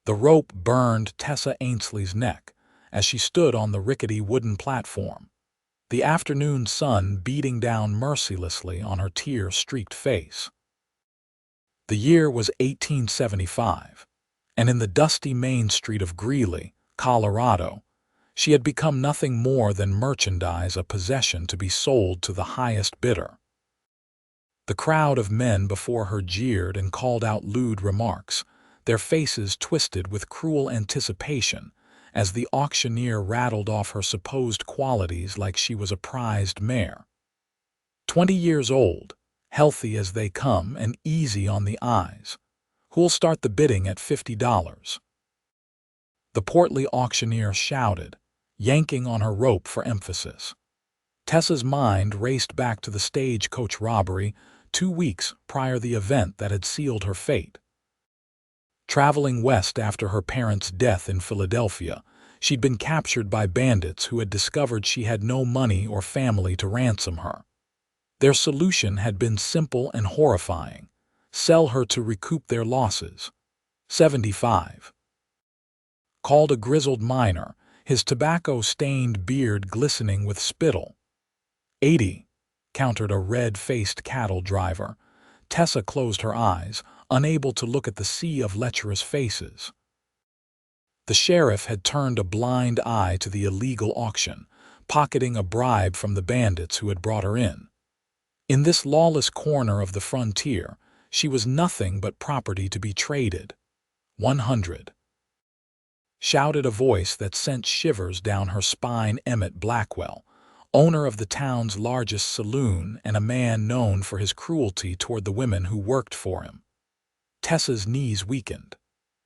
The rope burned Tessa Ainsley's neck as she stood on the rickety wooden platform, the afternoon sun beating down mercilessly on her tear-streaked face. The year was 1875, and in the dusty main street of Greeley, Colorado, she had become nothing more than merchandise, a possession to be sold to the highest bidder. The crowd of men before her jeered and called out lewd remarks, their faces twisted with cruel anticipation as the auctioneer rattled off her supposed qualities like she was a prized mare. 20 years old, healthy as they come and easy on the eyes. Who'll start the bidding at $50? The portly auctioneer shouted, yanking on her rope for emphasis. Tessa's mind raced back to the stagecoach robbery 2 weeks prior, the event that had sealed her fate. Traveling west after her parents' death in Philadelphia, she'd been captured by bandits who had discovered she had no money or family to ransom her. Their solution had been simple and horrifying: sell her to recoup their losses. 75. Called a grizzled miner, his tobacco-stained beard glistening with spittle. 80. Countered a red-faced cattle driver. Tessa closed her eyes, unable to look at the sea of lecherous faces. The sheriff had turned a blind eye to the illegal auction, pocketing a bribe from the bandits who had brought her in. In this lawless corner of the frontier, she was nothing but property to be traded. 100. Shouted a voice that sent shivers down her spine. Emmett Blackwell, owner of the town's largest saloon and a man known for his cruelty toward the women who worked for him. Tessa's knees weakened.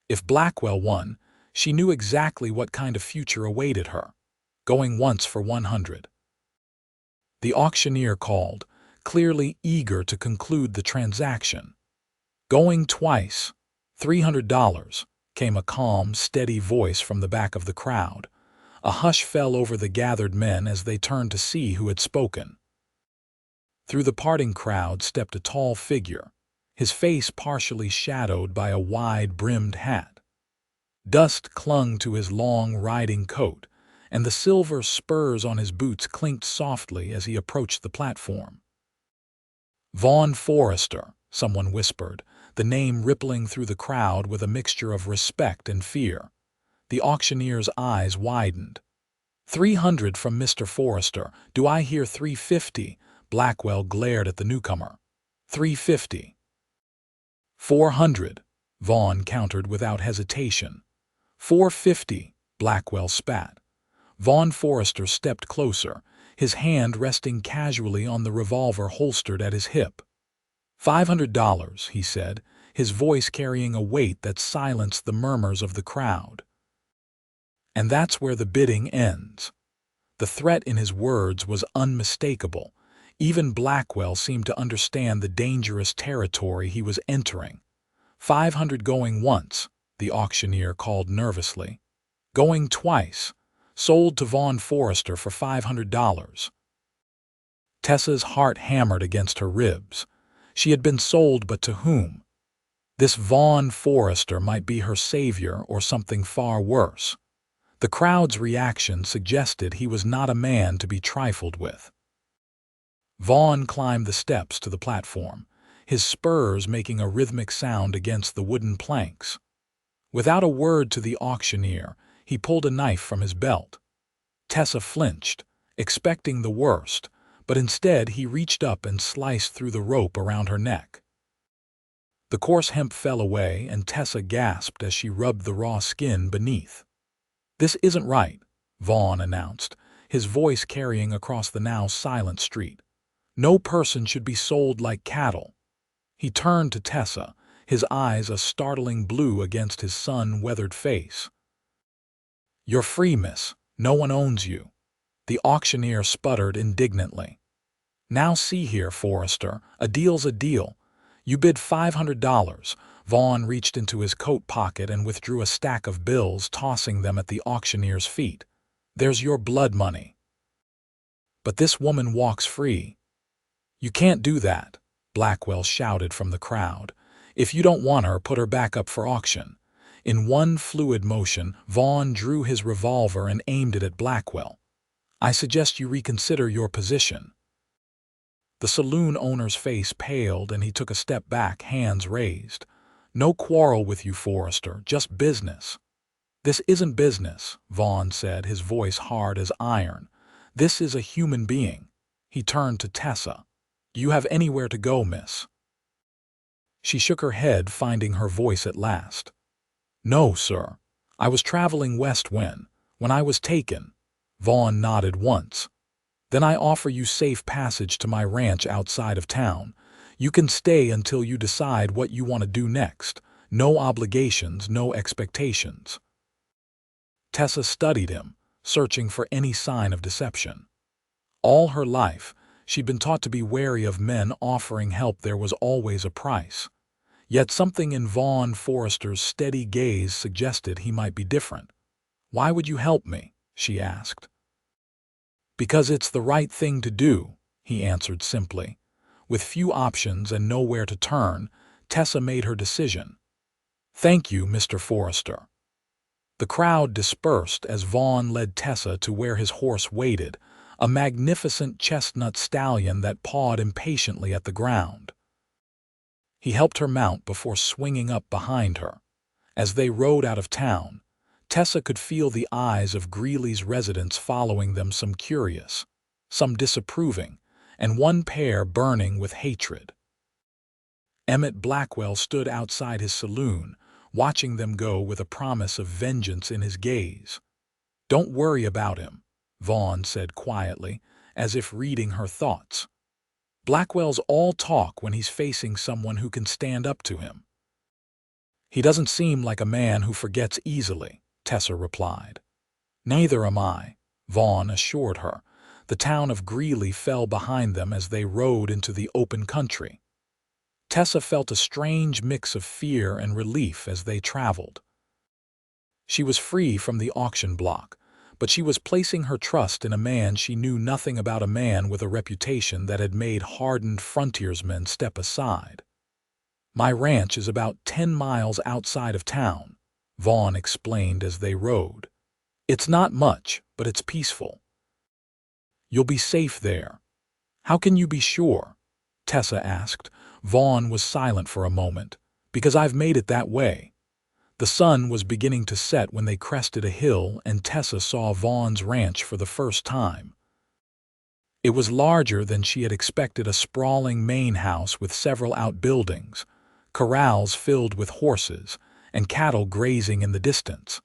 If Blackwell won, she knew exactly what kind of future awaited her. Going once for 100. The auctioneer called, clearly eager to conclude the transaction. Going twice, $300, came a calm, steady voice from the back of the crowd. A hush fell over the gathered men as they turned to see who had spoken. Through the parting crowd stepped a tall figure, his face partially shadowed by a wide-brimmed hat. Dust clung to his long riding coat, and the silver spurs on his boots clinked softly as he approached the platform. "Vaughn Forrester," someone whispered, the name rippling through the crowd with a mixture of respect and fear. The auctioneer's eyes widened. 300 from Mr. Forrester. Do I hear 350? Blackwell glared at the newcomer. 350. 400, Vaughn countered without hesitation. 450, Blackwell spat. Vaughn Forrester stepped closer, his hand resting casually on the revolver holstered at his hip. $500, he said, his voice carrying a weight that silenced the murmurs of the crowd. And that's where the bidding ends. The threat in his words was unmistakable. Even Blackwell seemed to understand the dangerous territory he was entering. 500 going once, the auctioneer called nervously. Going twice, sold to Vaughn Forrester for $500. Tessa's heart hammered against her ribs. She had been sold, but to whom? This Vaughn Forrester might be her savior or something far worse. The crowd's reaction suggested he was not a man to be trifled with. Vaughn climbed the steps to the platform, his spurs making a rhythmic sound against the wooden planks. Without a word to the auctioneer, he pulled a knife from his belt. Tessa flinched, expecting the worst, but instead he reached up and sliced through the rope around her neck. The coarse hemp fell away, and Tessa gasped as she rubbed the raw skin beneath. "This isn't right," Vaughn announced, his voice carrying across the now silent street. "No person should be sold like cattle." He turned to Tessa, his eyes a startling blue against his sun-weathered face. "You're free, miss. No one owns you." The auctioneer sputtered indignantly. "Now see here, Forrester, a deal's a deal. You bid $500. Vaughn reached into his coat pocket and withdrew a stack of bills, tossing them at the auctioneer's feet. "There's your blood money." "But this woman walks free." "You can't do that," Blackwell shouted from the crowd. "If you don't want her, put her back up for auction. In one fluid motion, Vaughn drew his revolver and aimed it at Blackwell. "I suggest you reconsider your position." The saloon owner's face paled and he took a step back, hands raised. "No quarrel with you, Forrester, just business." "This isn't business," Vaughn said, his voice hard as iron. "This is a human being." He turned to Tessa. "Do you have anywhere to go, miss?" She shook her head, finding her voice at last. "No, sir. I was traveling west when I was taken." Vaughn nodded once. "Then I offer you safe passage to my ranch outside of town. You can stay until you decide what you want to do next. No obligations, no expectations." Tessa studied him, searching for any sign of deception. All her life, she'd been taught to be wary of men offering help. There was always a price. Yet something in Vaughn Forrester's steady gaze suggested he might be different. "Why would you help me?" she asked. "Because it's the right thing to do," he answered simply. With few options and nowhere to turn, Tessa made her decision. "Thank you, Mr. Forrester." The crowd dispersed as Vaughn led Tessa to where his horse waited, a magnificent chestnut stallion that pawed impatiently at the ground. He helped her mount before swinging up behind her. As they rode out of town, Tessa could feel the eyes of Greeley's residents following them, some curious, some disapproving, and one pair burning with hatred. Emmett Blackwell stood outside his saloon, watching them go with a promise of vengeance in his gaze. "Don't worry about him," Vaughn said quietly, as if reading her thoughts. "Blackwell's all talk when he's facing someone who can stand up to him." "He doesn't seem like a man who forgets easily," Tessa replied. "Neither am I," Vaughn assured her. The town of Greeley fell behind them as they rode into the open country. Tessa felt a strange mix of fear and relief as they traveled. She was free from the auction block, but she was placing her trust in a man she knew nothing about, a man with a reputation that had made hardened frontiersmen step aside. "My ranch is about 10 miles outside of town," Vaughn explained as they rode. "It's not much, but it's peaceful. You'll be safe there." "How can you be sure?" Tessa asked. Vaughn was silent for a moment. "Because I've made it that way." The sun was beginning to set when they crested a hill and Tessa saw Vaughn's ranch for the first time. It was larger than she had expected, a sprawling main house with several outbuildings, corrals filled with horses, and cattle grazing in the distance.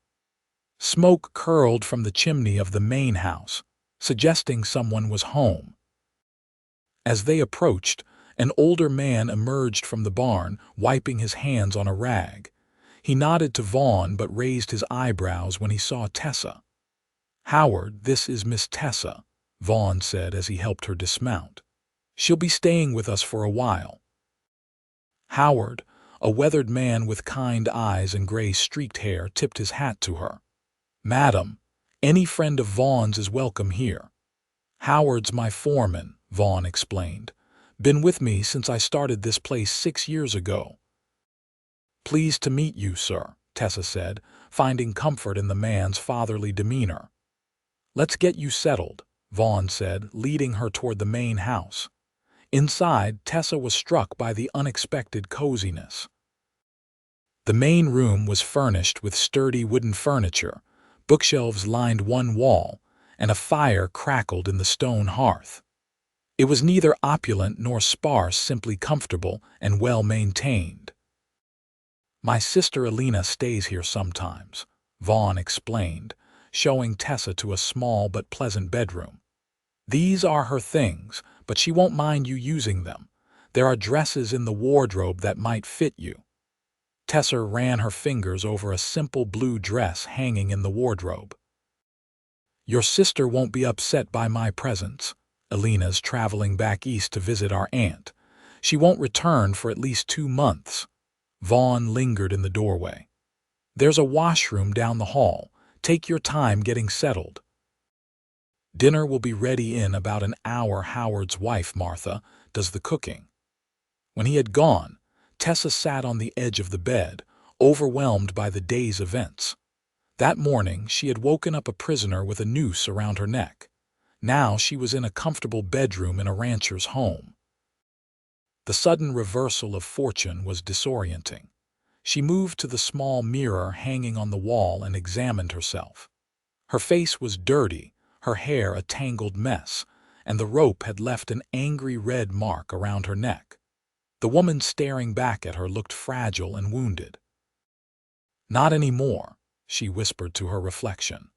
Smoke curled from the chimney of the main house, suggesting someone was home. As they approached, an older man emerged from the barn, wiping his hands on a rag. He nodded to Vaughn but raised his eyebrows when he saw Tessa. "Howard, this is Miss Tessa," Vaughn said as he helped her dismount. "She'll be staying with us for a while." Howard, a weathered man with kind eyes and gray-streaked hair, tipped his hat to her. "Madam, any friend of Vaughn's is welcome here." "Howard's my foreman," Vaughn explained. "Been with me since I started this place 6 years ago." "Pleased to meet you, sir," Tessa said, finding comfort in the man's fatherly demeanor. "Let's get you settled," Vaughn said, leading her toward the main house. Inside, Tessa was struck by the unexpected coziness. The main room was furnished with sturdy wooden furniture, bookshelves lined one wall, and a fire crackled in the stone hearth. It was neither opulent nor sparse, simply comfortable and well-maintained. "My sister Alina stays here sometimes," Vaughn explained, showing Tessa to a small but pleasant bedroom. "These are her things, but she won't mind you using them. There are dresses in the wardrobe that might fit you." Tessa ran her fingers over a simple blue dress hanging in the wardrobe. "Your sister won't be upset by my presence. Alina's traveling back east to visit our aunt. She won't return for at least 2 months. Vaughn lingered in the doorway. "There's a washroom down the hall. Take your time getting settled." "Dinner will be ready in about an hour. Howard's wife, Martha, does the cooking." When he had gone, Tessa sat on the edge of the bed, overwhelmed by the day's events. That morning, she had woken up a prisoner with a noose around her neck. Now she was in a comfortable bedroom in a rancher's home. The sudden reversal of fortune was disorienting. She moved to the small mirror hanging on the wall and examined herself. Her face was dirty, her hair a tangled mess, and the rope had left an angry red mark around her neck. The woman staring back at her looked fragile and wounded. "Not anymore," she whispered to her reflection.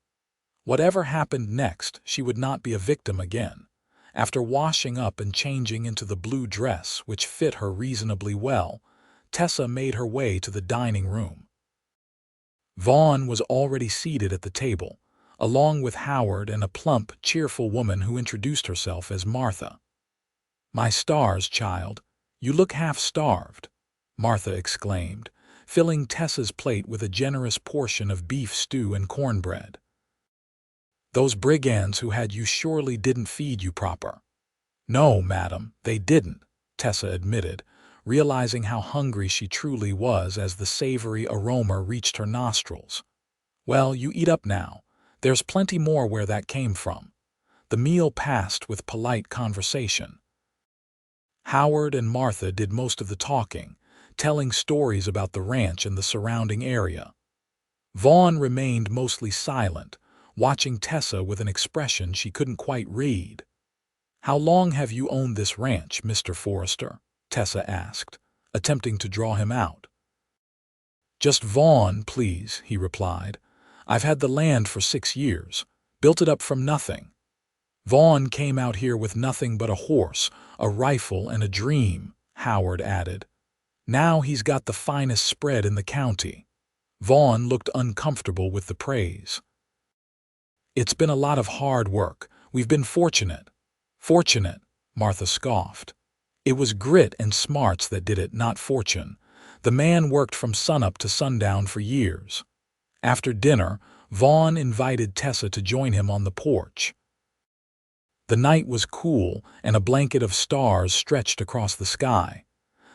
Whatever happened next, she would not be a victim again. After washing up and changing into the blue dress, which fit her reasonably well, Tessa made her way to the dining room. Vaughn was already seated at the table, along with Howard and a plump, cheerful woman who introduced herself as Martha. "My stars, child, you look half-starved," Martha exclaimed, filling Tessa's plate with a generous portion of beef stew and cornbread. "Those brigands who had you surely didn't feed you proper." "No, madam, they didn't," Tessa admitted, realizing how hungry she truly was as the savory aroma reached her nostrils. "Well, you eat up now. There's plenty more where that came from." The meal passed with polite conversation. Howard and Martha did most of the talking, telling stories about the ranch and the surrounding area. Vaughn remained mostly silent, watching Tessa with an expression she couldn't quite read. "How long have you owned this ranch, Mr. Forrester?" Tessa asked, attempting to draw him out. "Just Vaughn, please," he replied. "I've had the land for 6 years, built it up from nothing." "Vaughn came out here with nothing but a horse, a rifle, and a dream," Howard added. "Now he's got the finest spread in the county." Vaughn looked uncomfortable with the praise. "It's been a lot of hard work. We've been fortunate." "Fortunate," Martha scoffed. "It was grit and smarts that did it, not fortune. The man worked from sunup to sundown for years." After dinner, Vaughn invited Tessa to join him on the porch. The night was cool, and a blanket of stars stretched across the sky.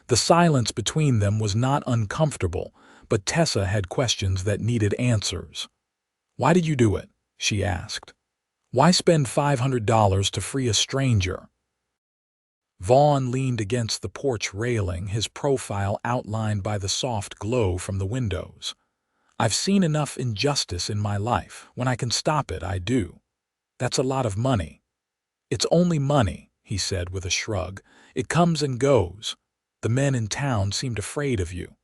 The silence between them was not uncomfortable, but Tessa had questions that needed answers. "Why did you do it?" she asked. "Why spend $500 to free a stranger?" Vaughn leaned against the porch railing, his profile outlined by the soft glow from the windows. "I've seen enough injustice in my life. When I can stop it, I do. That's a lot of money." "It's only money," he said with a shrug. "It comes and goes. The men in town seemed afraid of you."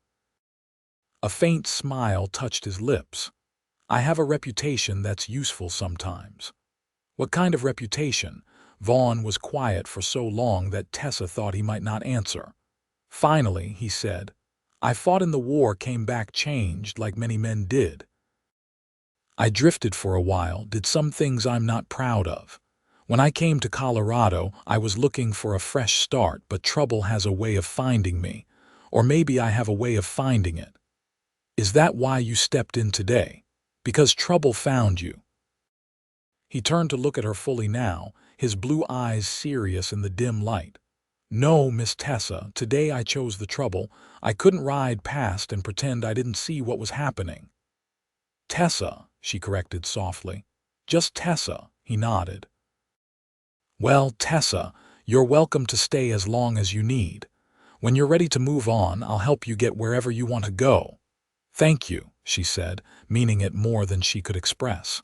A faint smile touched his lips. "I have a reputation that's useful sometimes." "What kind of reputation?" Vaughn was quiet for so long that Tessa thought he might not answer. Finally, he said, "I fought in the war, came back changed, like many men did. I drifted for a while, did some things I'm not proud of. When I came to Colorado, I was looking for a fresh start, but trouble has a way of finding me. Or maybe I have a way of finding it." "Is that why you stepped in today? Because trouble found you?" He turned to look at her fully now, his blue eyes serious in the dim light. "No, Miss Tessa, today I chose the trouble. I couldn't ride past and pretend I didn't see what was happening." "Tessa," she corrected softly. "Just Tessa," he nodded. "Well, Tessa, you're welcome to stay as long as you need. When you're ready to move on, I'll help you get wherever you want to go." "Thank you," she said, meaning it more than she could express.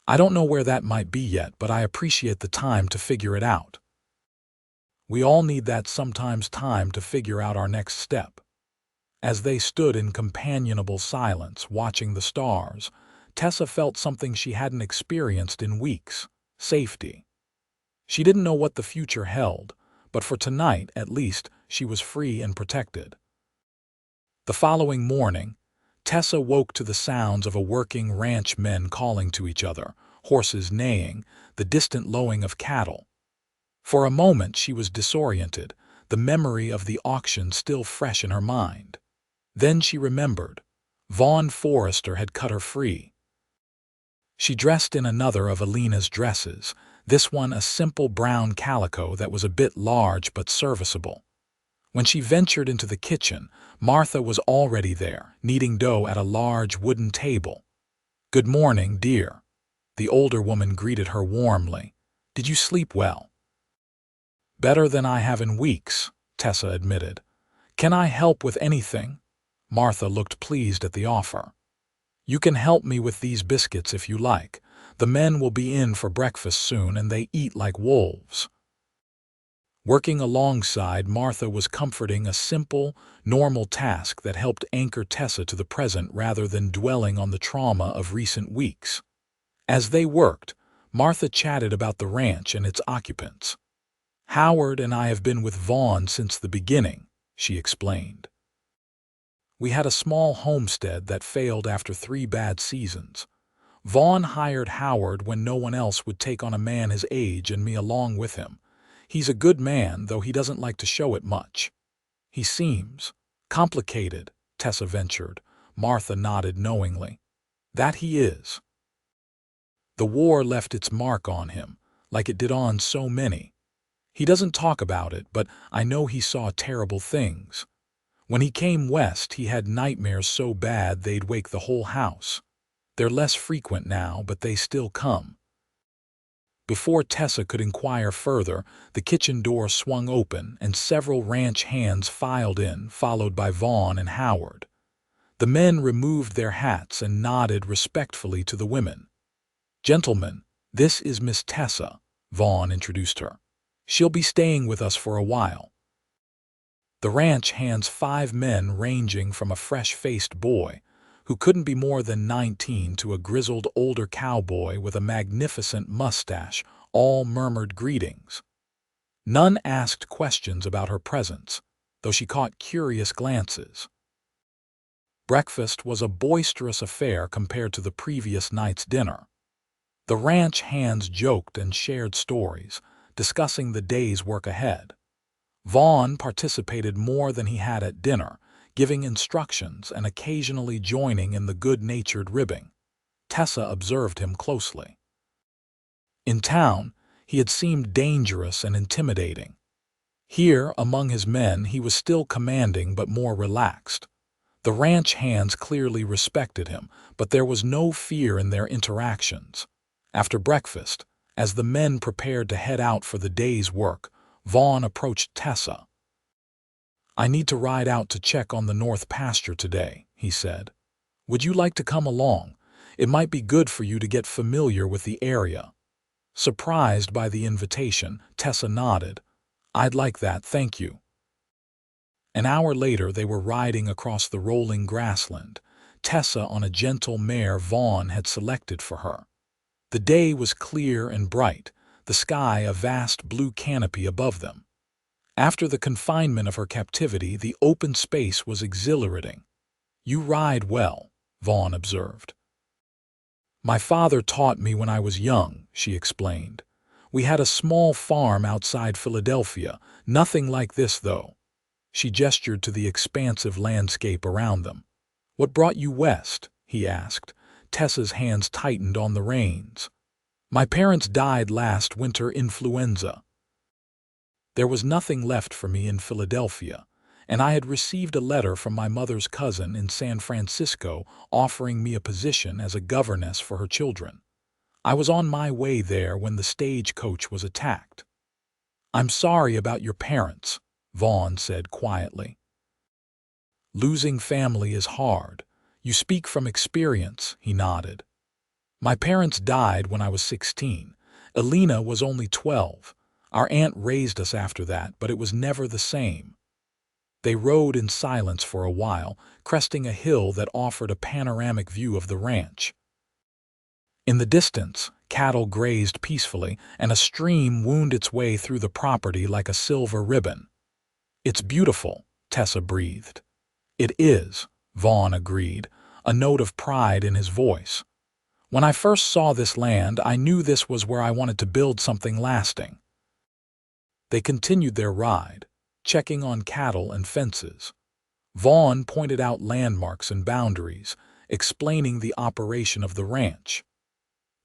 "I don't know where that might be yet, but I appreciate the time to figure it out." We all need that sometimes, time to figure out our next step. As they stood in companionable silence, watching the stars, Tessa felt something she hadn't experienced in weeks: safety. She didn't know what the future held, but for tonight, at least, she was free and protected. The following morning, Tessa woke to the sounds of a working ranch men calling to each other, horses neighing, the distant lowing of cattle. For a moment she was disoriented, the memory of the auction still fresh in her mind. Then she remembered. Vaughn Forrester had cut her free. She dressed in another of Alina's dresses, this one a simple brown calico that was a bit large but serviceable. When she ventured into the kitchen, Martha was already there, kneading dough at a large wooden table. "Good morning, dear." The older woman greeted her warmly. "Did you sleep well?" "Better than I have in weeks," Tessa admitted. "Can I help with anything?" Martha looked pleased at the offer. "You can help me with these biscuits if you like. The men will be in for breakfast soon and they eat like wolves." Working alongside, Martha was comforting a simple, normal task that helped anchor Tessa to the present rather than dwelling on the trauma of recent weeks. As they worked, Martha chatted about the ranch and its occupants. "Howard and I have been with Vaughn since the beginning," she explained. "We had a small homestead that failed after 3 bad seasons. Vaughn hired Howard when no one else would take on a man his age and me along with him. He's a good man, though he doesn't like to show it much." "He seems complicated," Tessa ventured. Martha nodded knowingly. "That he is. The war left its mark on him, like it did on so many. He doesn't talk about it, but I know he saw terrible things. When he came west, he had nightmares so bad they'd wake the whole house. They're less frequent now, but they still come." Before Tessa could inquire further, the kitchen door swung open and several ranch hands filed in, followed by Vaughn and Howard. The men removed their hats and nodded respectfully to the women. "Gentlemen, this is Miss Tessa," Vaughn introduced her. "She'll be staying with us for a while." The ranch hands 5 men ranging from a fresh-faced boy, who couldn't be more than 19, to a grizzled older cowboy with a magnificent mustache, all murmured greetings. None asked questions about her presence, though she caught curious glances. Breakfast was a boisterous affair compared to the previous night's dinner. The ranch hands joked and shared stories, discussing the day's work ahead. Vaughn participated more than he had at dinner, giving instructions and occasionally joining in the good-natured ribbing. Tessa observed him closely. In town, he had seemed dangerous and intimidating. Here, among his men, he was still commanding but more relaxed. The ranch hands clearly respected him, but there was no fear in their interactions. After breakfast, as the men prepared to head out for the day's work, Vaughn approached Tessa. "I need to ride out to check on the north pasture today," he said. "Would you like to come along? It might be good for you to get familiar with the area." Surprised by the invitation, Tessa nodded. "I'd like that, thank you." An hour later, they were riding across the rolling grassland, Tessa on a gentle mare Vaughn had selected for her. The day was clear and bright, the sky a vast blue canopy above them. After the confinement of her captivity, the open space was exhilarating. "You ride well," Vaughn observed. "My father taught me when I was young," she explained. "We had a small farm outside Philadelphia, nothing like this though." She gestured to the expansive landscape around them. "What brought you west?" he asked. Tessa's hands tightened on the reins. "My parents died last winter influenza. There was nothing left for me in Philadelphia, and I had received a letter from my mother's cousin in San Francisco offering me a position as a governess for her children. I was on my way there when the stagecoach was attacked." "I'm sorry about your parents," Vaughn said quietly. "Losing family is hard. You speak from experience," he nodded. "My parents died when I was 16. Elena was only 12. Our aunt raised us after that, but it was never the same." They rode in silence for a while, cresting a hill that offered a panoramic view of the ranch. In the distance, cattle grazed peacefully, and a stream wound its way through the property like a silver ribbon. "It's beautiful," Tessa breathed. "It is," Vaughn agreed, a note of pride in his voice. "When I first saw this land, I knew this was where I wanted to build something lasting." They continued their ride, checking on cattle and fences. Vaughn pointed out landmarks and boundaries, explaining the operation of the ranch.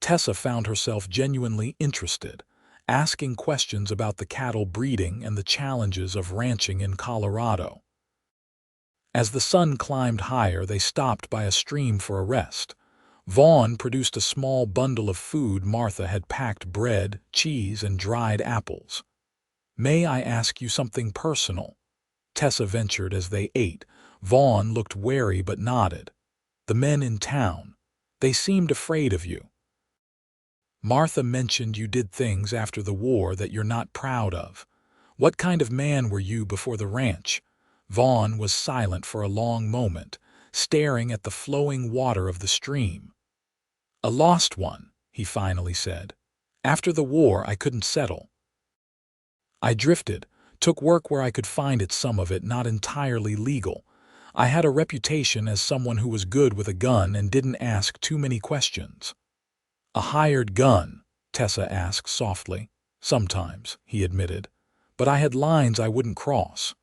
Tessa found herself genuinely interested, asking questions about the cattle breeding and the challenges of ranching in Colorado. As the sun climbed higher, they stopped by a stream for a rest. Vaughn produced a small bundle of food. Martha had packed bread, cheese, and dried apples. "May I ask you something personal?" Tessa ventured as they ate. Vaughn looked wary but nodded. "The men in town. They seemed afraid of you. Martha mentioned you did things after the war that you're not proud of. What kind of man were you before the ranch?" Vaughn was silent for a long moment, staring at the flowing water of the stream. "A lost one," he finally said. "After the war, I couldn't settle. I drifted, took work where I could find it, some of it not entirely legal. I had a reputation as someone who was good with a gun and didn't ask too many questions." "A hired gun?" Tessa asked softly. "Sometimes," he admitted. "But I had lines I wouldn't cross.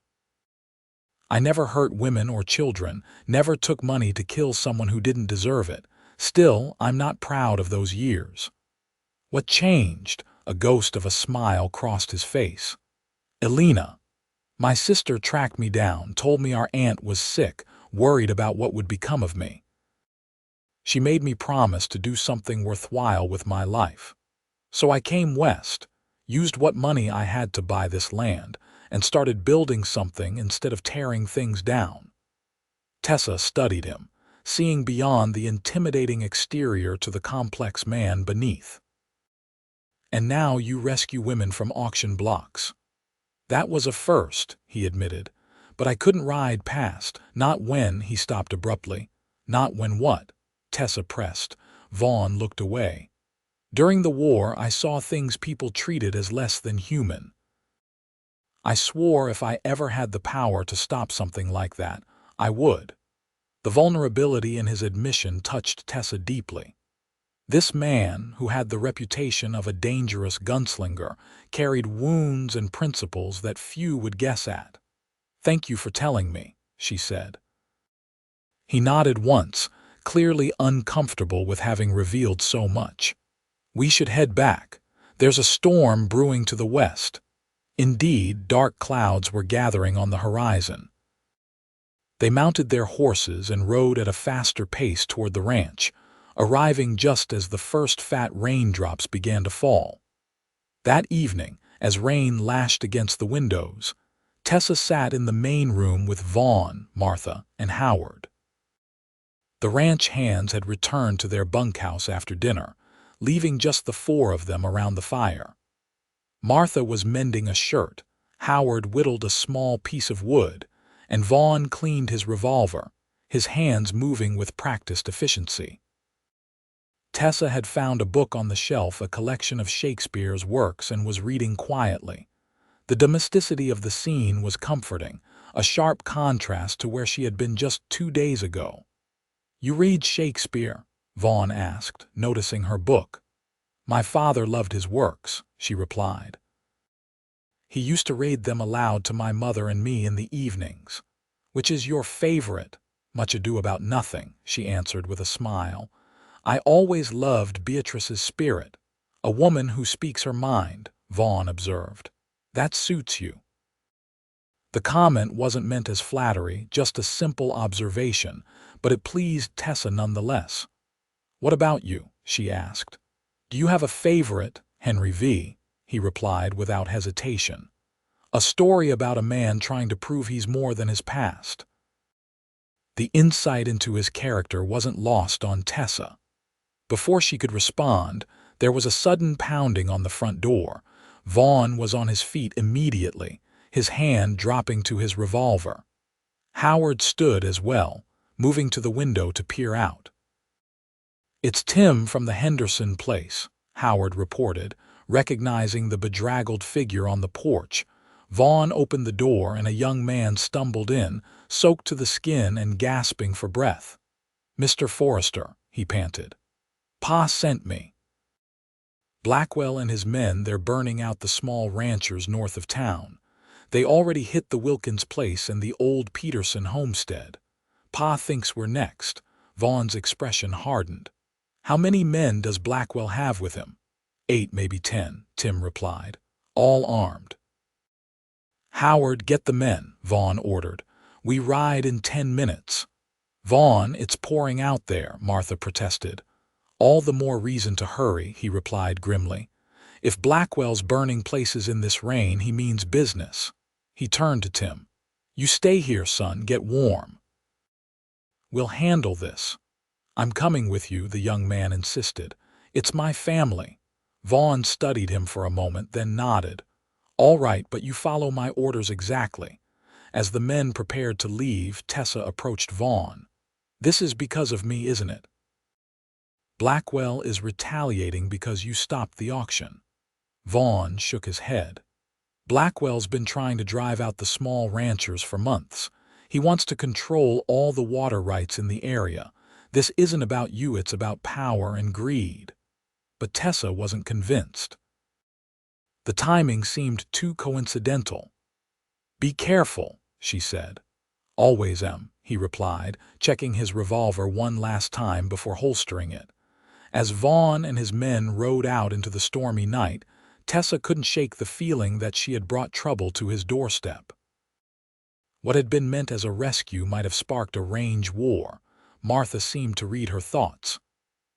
I never hurt women or children, never took money to kill someone who didn't deserve it. Still, I'm not proud of those years." "What changed?" A ghost of a smile crossed his face. "Elena. My sister tracked me down, told me our aunt was sick, worried about what would become of me. She made me promise to do something worthwhile with my life. So I came west, used what money I had to buy this land, and started building something instead of tearing things down." Tessa studied him, seeing beyond the intimidating exterior to the complex man beneath. "And now you rescue women from auction blocks." "That was a first," he admitted. "But I couldn't ride past, not when," he stopped abruptly. "Not when what?" Tessa pressed. Vaughn looked away. "During the war, I saw things people treated as less than human. I swore if I ever had the power to stop something like that, I would." The vulnerability in his admission touched Tessa deeply. This man, who had the reputation of a dangerous gunslinger, carried wounds and principles that few would guess at. "Thank you for telling me," she said. He nodded once, clearly uncomfortable with having revealed so much. "We should head back. There's a storm brewing to the west." Indeed, dark clouds were gathering on the horizon. They mounted their horses and rode at a faster pace toward the ranch, arriving just as the first fat raindrops began to fall. That evening, as rain lashed against the windows, Tessa sat in the main room with Vaughn, Martha, and Howard. The ranch hands had returned to their bunkhouse after dinner, leaving just the four of them around the fire. Martha was mending a shirt, Howard whittled a small piece of wood, and Vaughn cleaned his revolver, his hands moving with practiced efficiency. Tessa had found a book on the shelf, a collection of Shakespeare's works, and was reading quietly. The domesticity of the scene was comforting, a sharp contrast to where she had been just 2 days ago. "You read Shakespeare?" Vaughn asked, noticing her book. "My father loved his works," she replied. "He used to read them aloud to my mother and me in the evenings." "Which is your favorite?" "Much Ado About Nothing," she answered with a smile. "I always loved Beatrice's spirit." "A woman who speaks her mind," Vaughn observed. "That suits you." The comment wasn't meant as flattery, just a simple observation, but it pleased Tessa nonetheless. "What about you?" she asked. "Do you have a favorite?" "Henry V," he replied without hesitation. "A story about a man trying to prove he's more than his past." The insight into his character wasn't lost on Tessa. Before she could respond, there was a sudden pounding on the front door. Vaughn was on his feet immediately, his hand dropping to his revolver. Howard stood as well, moving to the window to peer out. "It's Tim from the Henderson place," Howard reported, recognizing the bedraggled figure on the porch. Vaughn opened the door and a young man stumbled in, soaked to the skin and gasping for breath. "Mr. Forrester," he panted. "Pa sent me." Blackwell and his men, they're burning out the small ranchers north of town. They already hit the Wilkins place and the old Peterson homestead. Pa thinks we're next. Vaughn's expression hardened. "How many men does Blackwell have with him?" 8, maybe 10, Tim replied, all armed. Howard, get the men, Vaughn ordered. We ride in 10 minutes. Vaughn, it's pouring out there, Martha protested. All the more reason to hurry, he replied grimly. If Blackwell's burning places in this rain, he means business. He turned to Tim. You stay here, son, get warm. We'll handle this. I'm coming with you, the young man insisted. It's my family. Vaughn studied him for a moment, then nodded. All right, but you follow my orders exactly. As the men prepared to leave, Tessa approached Vaughn. This is because of me, isn't it? Blackwell is retaliating because you stopped the auction. Vaughn shook his head. Blackwell's been trying to drive out the small ranchers for months. He wants to control all the water rights in the area. This isn't about you, it's about power and greed. But Tessa wasn't convinced. The timing seemed too coincidental. Be careful, she said. Always am, he replied, checking his revolver one last time before holstering it. As Vaughn and his men rode out into the stormy night, Tessa couldn't shake the feeling that she had brought trouble to his doorstep. What had been meant as a rescue might have sparked a range war. Martha seemed to read her thoughts.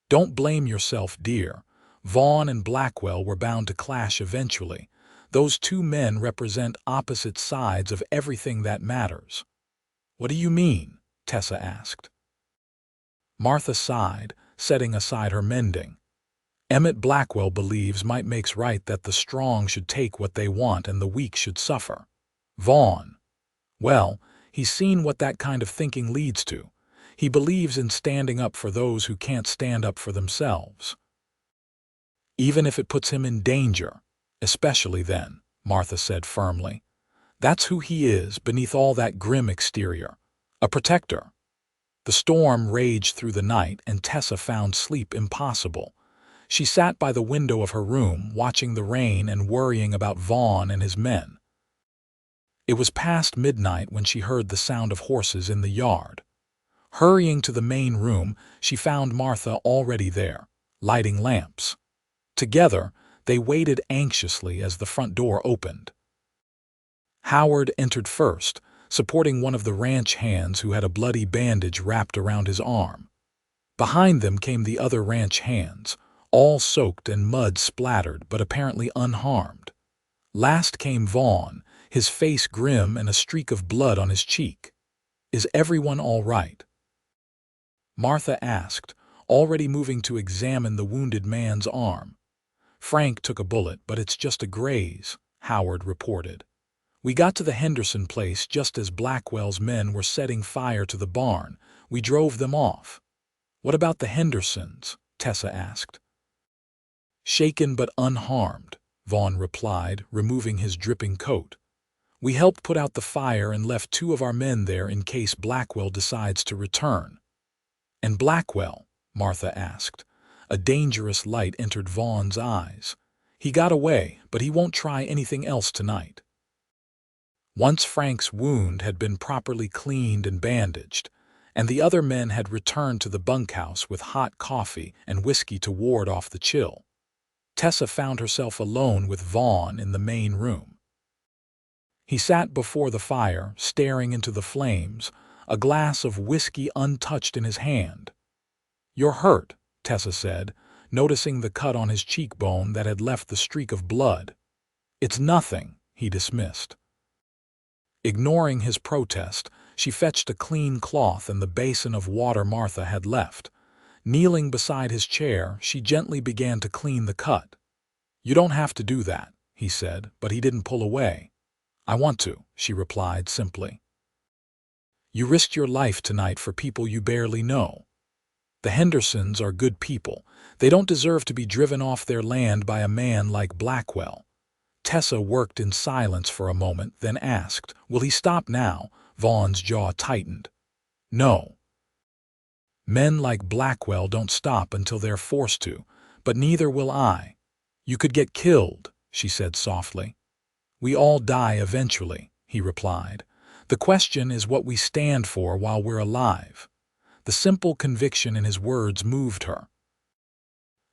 Don't blame yourself, dear. Vaughn and Blackwell were bound to clash eventually. Those two men represent opposite sides of everything that matters. What do you mean? Tessa asked. Martha sighed, setting aside her mending. Emmett Blackwell believes might makes right, that the strong should take what they want and the weak should suffer. Vaughn, well, he's seen what that kind of thinking leads to. He believes in standing up for those who can't stand up for themselves. Even if it puts him in danger, especially then, Martha said firmly. That's who he is beneath all that grim exterior, a protector. The storm raged through the night and Tessa found sleep impossible. She sat by the window of her room, watching the rain and worrying about Vaughn and his men. It was past midnight when she heard the sound of horses in the yard. Hurrying to the main room, she found Martha already there, lighting lamps. Together, they waited anxiously as the front door opened. Howard entered first, supporting one of the ranch hands who had a bloody bandage wrapped around his arm. Behind them came the other ranch hands, all soaked and mud splattered but apparently unharmed. Last came Vaughn, his face grim and a streak of blood on his cheek. Is everyone all right? Martha asked, already moving to examine the wounded man's arm. Frank took a bullet, but it's just a graze, Howard reported. We got to the Henderson place just as Blackwell's men were setting fire to the barn. We drove them off. What about the Hendersons? Tessa asked. Shaken but unharmed, Vaughn replied, removing his dripping coat. We helped put out the fire and left 2 of our men there in case Blackwell decides to return. And Blackwell? Martha asked. A dangerous light entered Vaughn's eyes. He got away, but he won't try anything else tonight. Once Frank's wound had been properly cleaned and bandaged, and the other men had returned to the bunkhouse with hot coffee and whiskey to ward off the chill, Tessa found herself alone with Vaughn in the main room. He sat before the fire, staring into the flames, a glass of whiskey untouched in his hand. You're hurt, Tessa said, noticing the cut on his cheekbone that had left the streak of blood. It's nothing, he dismissed. Ignoring his protest, she fetched a clean cloth and the basin of water Martha had left. Kneeling beside his chair, she gently began to clean the cut. You don't have to do that, he said, but he didn't pull away. I want to, she replied simply. You risked your life tonight for people you barely know. The Hendersons are good people. They don't deserve to be driven off their land by a man like Blackwell. Tessa worked in silence for a moment, then asked, Will he stop now? Vaughn's jaw tightened. No. Men like Blackwell don't stop until they're forced to, but neither will I. You could get killed, she said softly. We all die eventually, he replied. The question is what we stand for while we're alive. The simple conviction in his words moved her.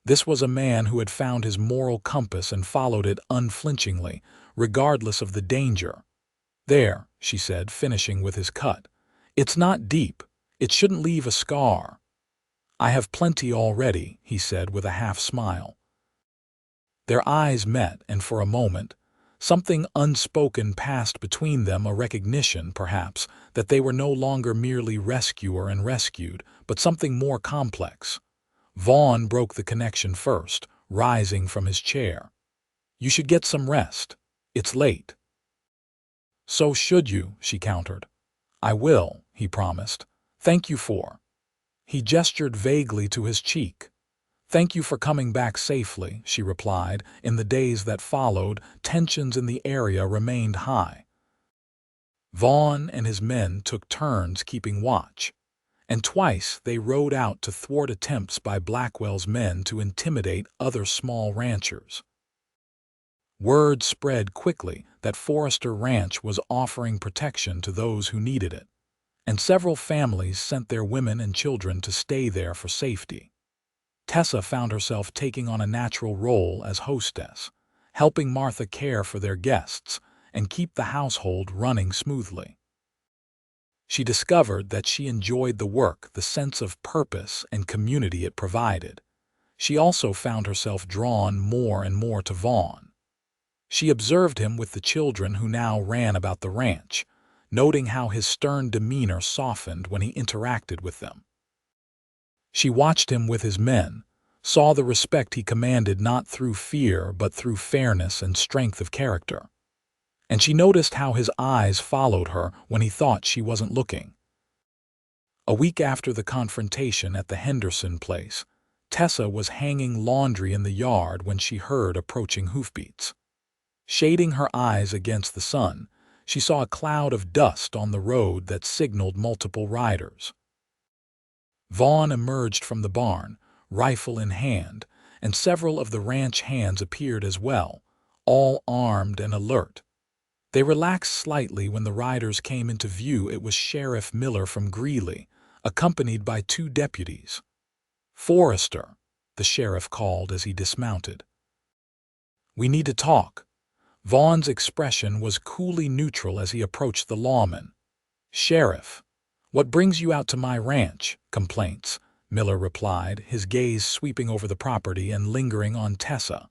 This was a man who had found his moral compass and followed it unflinchingly, regardless of the danger. "There," she said, finishing with his cut. "It's not deep. It shouldn't leave a scar." "I have plenty already," he said with a half-smile. Their eyes met, and for a moment, something unspoken passed between them, a recognition, perhaps, that they were no longer merely rescuer and rescued, but something more complex. Vaughn broke the connection first, rising from his chair. "You should get some rest. It's late." "So should you," she countered. "I will," he promised. "Thank you for—" He gestured vaguely to his cheek. "Thank you for coming back safely," she replied. In the days that followed, tensions in the area remained high. Vaughn and his men took turns keeping watch, and twice they rode out to thwart attempts by Blackwell's men to intimidate other small ranchers. Word spread quickly that Forrester Ranch was offering protection to those who needed it, and several families sent their women and children to stay there for safety. Tessa found herself taking on a natural role as hostess, helping Martha care for their guests and keep the household running smoothly. She discovered that she enjoyed the work, the sense of purpose and community it provided. She also found herself drawn more and more to Vaughn. She observed him with the children who now ran about the ranch, noting how his stern demeanor softened when he interacted with them. She watched him with his men, saw the respect he commanded not through fear but through fairness and strength of character. And she noticed how his eyes followed her when he thought she wasn't looking. A week after the confrontation at the Henderson place, Tessa was hanging laundry in the yard when she heard approaching hoofbeats. Shading her eyes against the sun, she saw a cloud of dust on the road that signaled multiple riders. Vaughn emerged from the barn, rifle in hand, and several of the ranch hands appeared as well, all armed and alert. They relaxed slightly when the riders came into view. It was Sheriff Miller from Greeley, accompanied by 2 deputies. "Forrester," the sheriff called as he dismounted. "We need to talk." Vaughn's expression was coolly neutral as he approached the lawman. "Sheriff, what brings you out to my ranch?" "Complaints," Miller replied, his gaze sweeping over the property and lingering on Tessa.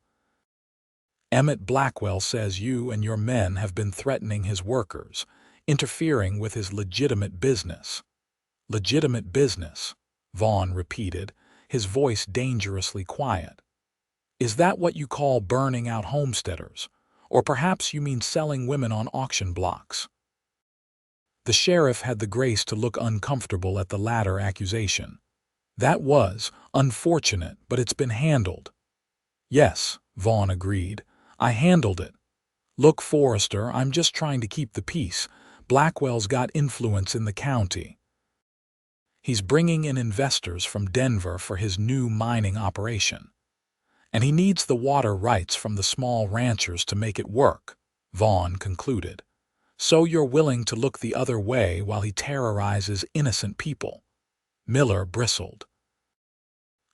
"Emmett Blackwell says you and your men have been threatening his workers, interfering with his legitimate business." "Legitimate business," Vaughn repeated, his voice dangerously quiet. "Is that what you call burning out homesteaders? Or perhaps you mean selling women on auction blocks?" The sheriff had the grace to look uncomfortable at the latter accusation. "That was unfortunate, but it's been handled." "Yes," Vaughn agreed. "I handled it. Look, Forrester, I'm just trying to keep the peace. Blackwell's got influence in the county. He's bringing in investors from Denver for his new mining operation. And he needs the water rights from the small ranchers to make it work," Vaughn concluded. "So you're willing to look the other way while he terrorizes innocent people?" Miller bristled.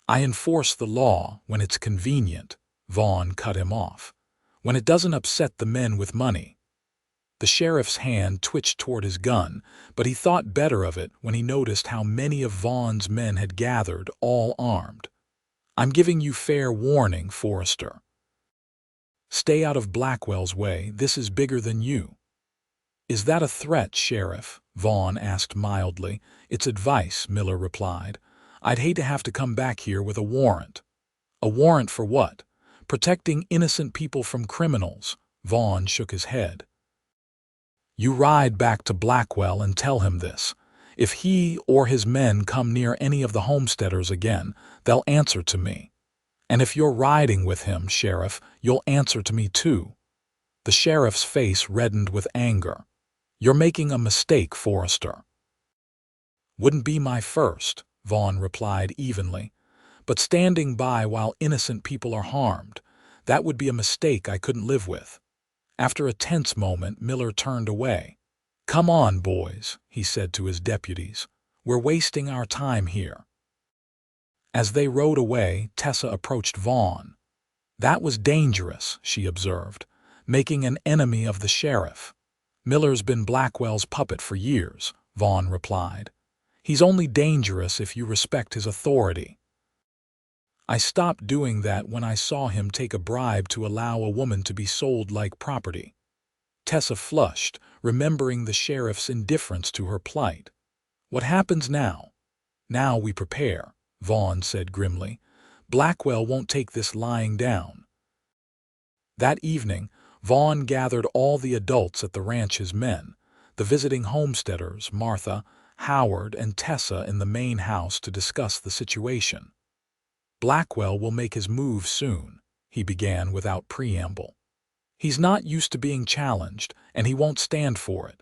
"I enforce the law when it's convenient," Vaughn cut him off. "When it doesn't upset the men with money." The sheriff's hand twitched toward his gun, but he thought better of it when he noticed how many of Vaughn's men had gathered, all armed. "I'm giving you fair warning, Forrester. Stay out of Blackwell's way. This is bigger than you." "Is that a threat, Sheriff?" Vaughn asked mildly. "It's advice," Miller replied. "I'd hate to have to come back here with a warrant." "A warrant for what?" "Protecting innocent people from criminals." Vaughn shook his head. "You ride back to Blackwell and tell him this. If he or his men come near any of the homesteaders again, they'll answer to me. And if you're riding with him, Sheriff, you'll answer to me too." The sheriff's face reddened with anger. "You're making a mistake, Forrester." "Wouldn't be my first," Vaughn replied evenly. "But standing by while innocent people are harmed, that would be a mistake I couldn't live with." After a tense moment, Miller turned away. "Come on, boys," he said to his deputies. "We're wasting our time here." As they rode away, Tessa approached Vaughn. "That was dangerous," she observed, "making an enemy of the sheriff." "Miller's been Blackwell's puppet for years," Vaughn replied. "He's only dangerous if you respect his authority." "I stopped doing that when I saw him take a bribe to allow a woman to be sold like property." Tessa flushed, remembering the sheriff's indifference to her plight. "What happens now?" "Now we prepare," Vaughn said grimly. "Blackwell won't take this lying down." That evening, Vaughn gathered all the adults at the ranch's men, the visiting homesteaders, Martha, Howard, and Tessa in the main house to discuss the situation. "Blackwell will make his move soon," he began without preamble. "He's not used to being challenged, and he won't stand for it.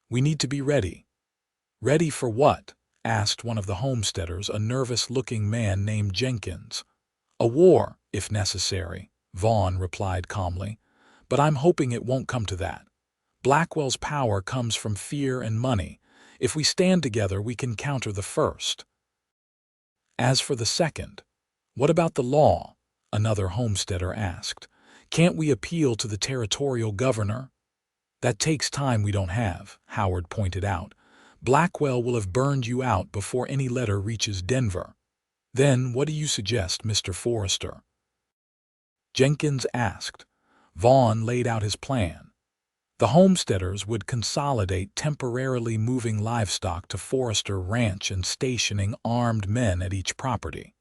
We need to be ready." "Ready for what?" asked one of the homesteaders, a nervous-looking man named Jenkins. "A war, if necessary," Vaughn replied calmly. "But I'm hoping it won't come to that. Blackwell's power comes from fear and money. If we stand together, we can counter the first. As for the second, what about the law?" another homesteader asked. "Can't we appeal to the territorial governor?" "That takes time we don't have," Howard pointed out. "Blackwell will have burned you out before any letter reaches Denver." "Then what do you suggest, Mr. Forrester?" Jenkins asked. Vaughn laid out his plan. The homesteaders would consolidate, temporarily moving livestock to Forrester Ranch and stationing armed men at each property.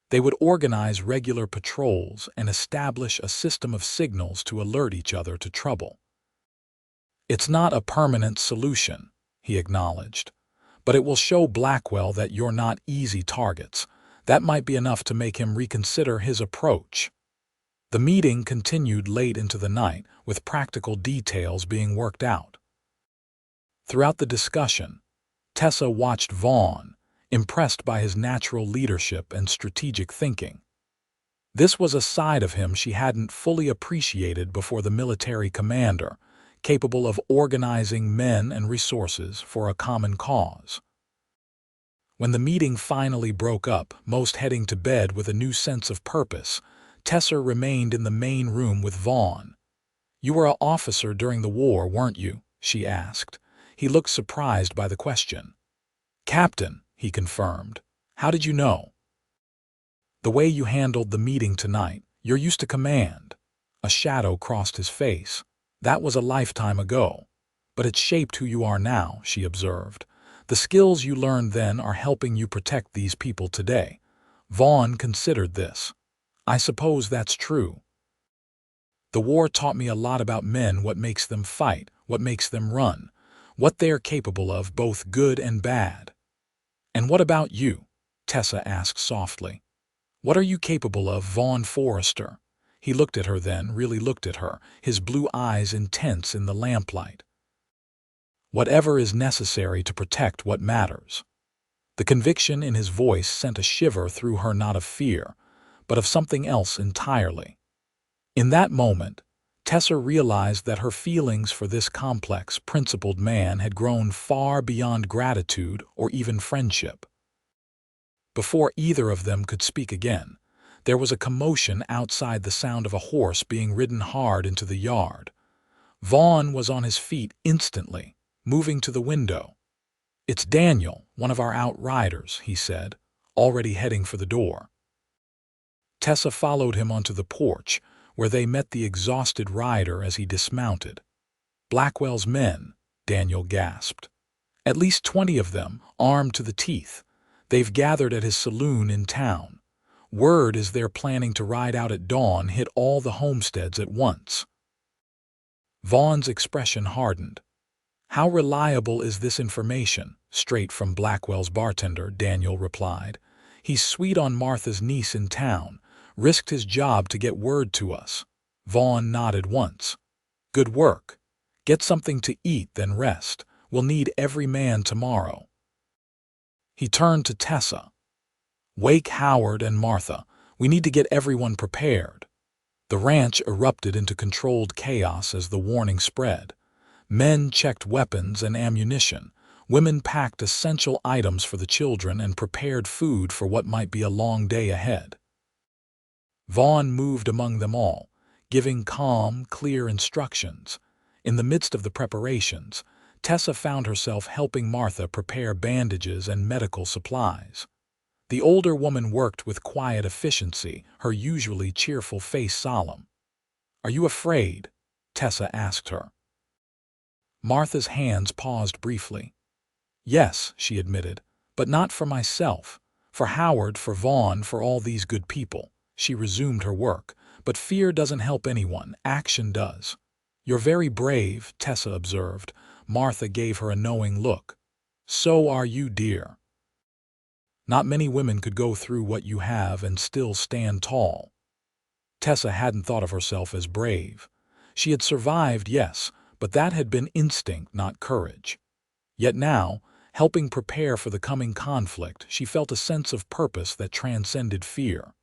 They would organize regular patrols and establish a system of signals to alert each other to trouble. "It's not a permanent solution," he acknowledged, "but it will show Blackwell that you're not easy targets. That might be enough to make him reconsider his approach." The meeting continued late into the night, with practical details being worked out. Throughout the discussion, Tessa watched Vaughn, impressed by his natural leadership and strategic thinking. This was a side of him she hadn't fully appreciated before the military commander, capable of organizing men and resources for a common cause. When the meeting finally broke up, most heading to bed with a new sense of purpose, Tessa remained in the main room with Vaughn. "You were an officer during the war, weren't you?" she asked. He looked surprised by the question. "Captain," he confirmed. "How did you know?" "The way you handled the meeting tonight. You're used to command." A shadow crossed his face. "That was a lifetime ago. But it shaped who you are now," she observed. "The skills you learned then are helping you protect these people today." Vaughn considered this. "I suppose that's true. The war taught me a lot about men, what makes them fight, what makes them run, what they are capable of, both good and bad." "And what about you?" Tessa asked softly. "What are you capable of, Vaughn Forrester?" He looked at her then, really looked at her, his blue eyes intense in the lamplight. "Whatever is necessary to protect what matters." The conviction in his voice sent a shiver through her, not of fear, but of something else entirely. In that moment, Tessa realized that her feelings for this complex, principled man had grown far beyond gratitude or even friendship. Before either of them could speak again, there was a commotion outside, the sound of a horse being ridden hard into the yard. Vaughn was on his feet instantly, moving to the window. "It's Daniel, one of our outriders," he said, already heading for the door. Tessa followed him onto the porch, where they met the exhausted rider as he dismounted. "Blackwell's men," Daniel gasped. "At least 20 of them, armed to the teeth. They've gathered at his saloon in town. Word is they're planning to ride out at dawn, hit all the homesteads at once." Vaughn's expression hardened. "How reliable is this information?" "Straight from Blackwell's bartender," Daniel replied. "He's sweet on Martha's niece in town. Risked his job to get word to us." Vaughn nodded once. "Good work. Get something to eat, then rest. We'll need every man tomorrow." He turned to Tessa. "Wake Howard and Martha. We need to get everyone prepared." The ranch erupted into controlled chaos as the warning spread. Men checked weapons and ammunition, Women packed essential items for the children and prepared food for what might be a long day ahead. Vaughn moved among them all, giving calm, clear instructions. In the midst of the preparations, Tessa found herself helping Martha prepare bandages and medical supplies. The older woman worked with quiet efficiency, her usually cheerful face solemn. "Are you afraid?" Tessa asked her. Martha's hands paused briefly. "Yes," she admitted, "but not for myself. For Howard, for Vaughn, for all these good people." She resumed her work. "But fear doesn't help anyone, action does." "You're very brave," Tessa observed. Martha gave her a knowing look. "So are you, dear. Not many women could go through what you have and still stand tall." Tessa hadn't thought of herself as brave. She had survived, yes, but that had been instinct, not courage. Yet now, helping prepare for the coming conflict, she felt a sense of purpose that transcended fear.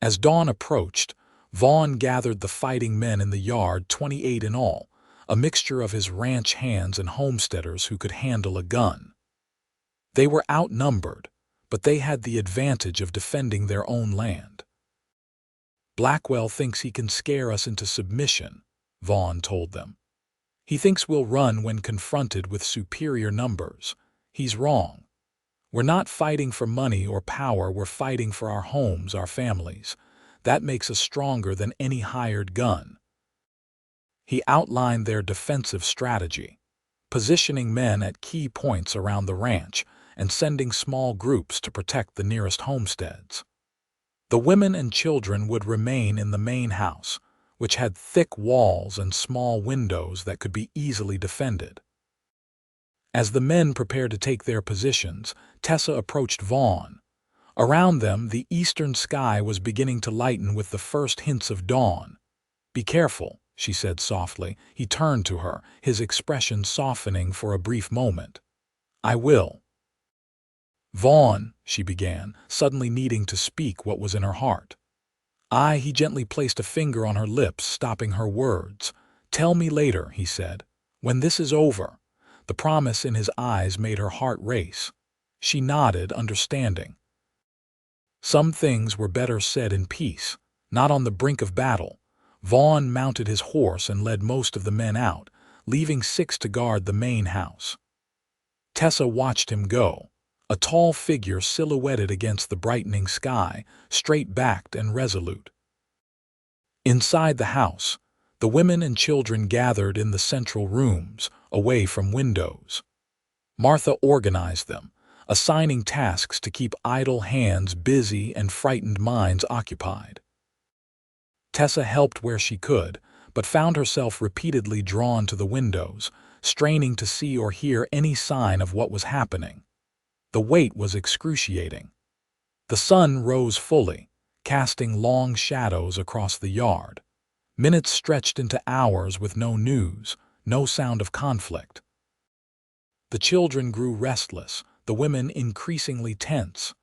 As dawn approached, Vaughn gathered the fighting men in the yard, 28 in all, a mixture of his ranch hands and homesteaders who could handle a gun. They were outnumbered, but they had the advantage of defending their own land. "Blackwell thinks he can scare us into submission," Vaughn told them. "He thinks we'll run when confronted with superior numbers. He's wrong. We're not fighting for money or power, we're fighting for our homes, our families. That makes us stronger than any hired gun." He outlined their defensive strategy, positioning men at key points around the ranch and sending small groups to protect the nearest homesteads. The women and children would remain in the main house, which had thick walls and small windows that could be easily defended. As the men prepared to take their positions, Tessa approached Vaughn. Around them, the eastern sky was beginning to lighten with the first hints of dawn. "Be careful," she said softly. He turned to her, his expression softening for a brief moment. "I will." "Vaughn," she began, suddenly needing to speak what was in her heart. He gently placed a finger on her lips, stopping her words. "Tell me later," he said, "when this is over." The promise in his eyes made her heart race. She nodded, understanding. Some things were better said in peace, not on the brink of battle. Vaughn mounted his horse and led most of the men out, leaving 6 to guard the main house. Tessa watched him go, a tall figure silhouetted against the brightening sky, straight-backed and resolute. Inside the house, the women and children gathered in the central rooms, away from windows. Martha organized them, assigning tasks to keep idle hands busy and frightened minds occupied. Tessa helped where she could, but found herself repeatedly drawn to the windows, straining to see or hear any sign of what was happening. The wait was excruciating. The sun rose fully, casting long shadows across the yard. Minutes stretched into hours with no news, no sound of conflict. The children grew restless, the women increasingly tense.